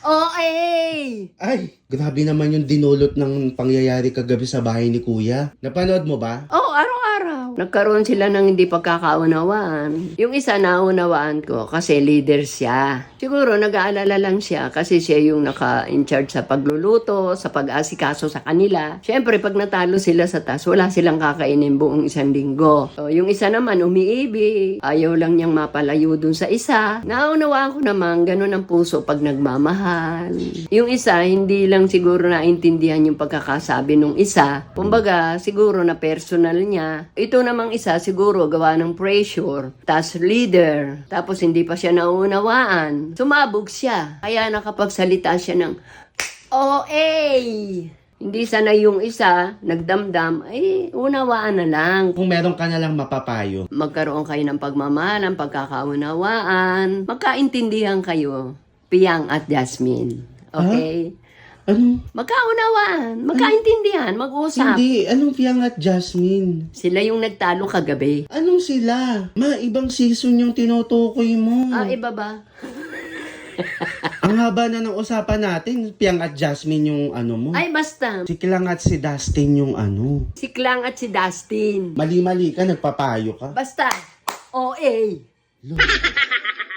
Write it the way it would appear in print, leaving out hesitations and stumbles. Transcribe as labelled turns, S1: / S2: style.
S1: OA!
S2: Ay, grabe naman yung dinulot ng pangyayari kagabi sa bahay ni Kuya. Napanood mo ba?
S1: Oo, araw-araw. Nagkaroon sila ng hindi pagkakaunawaan. Yung isa naunawaan ko kasi leader siya. Siguro nag-aalala lang siya kasi siya yung naka-in-charge sa pagluluto, sa pag-asikaso sa kanila. Siyempre, pag natalo sila sa taas, wala silang kakainin buong isang linggo. So, yung isa naman umiibig, ayaw lang niyang mapalayo dun sa isa. Naunawaan ko naman, ganun ang puso pag nagmamahal. Yung isa, hindi lang siguro naintindihan yung pagkakasabi nung isa. Kumbaga, siguro na personal niya. Ito namang isa, siguro gawa ng pressure. Tas leader. Tapos hindi pa siya naunawaan. Sumabog siya. Kaya nakapagsalita siya ng OA. Hindi sana yung isa, nagdamdam, ay unawaan na lang.
S2: Kung meron ka na lang mapapayo.
S1: Magkaroon kayo ng pagmamahalan, pagkakaunawaan, magkaintindihan kayo, Piang at Jasmine. Okay?
S2: Ano?
S1: Magkaunawaan, magkaintindihan, mag-usap.
S2: Hindi. Anong Piang at Jasmine?
S1: Sila yung nagtalo kagabi.
S2: Anong sila? Ibang season yung tinutukoy mo.
S1: Iba ba?
S2: Ang haba na ng usapan natin. Piang at Jasmine yung ano mo.
S1: Ay, basta.
S2: Si Kilang at si Dustin yung ano.
S1: Si Klang at si Dustin.
S2: Mali-mali ka, nagpapayo ka.
S1: Basta. OA.
S2: Lo.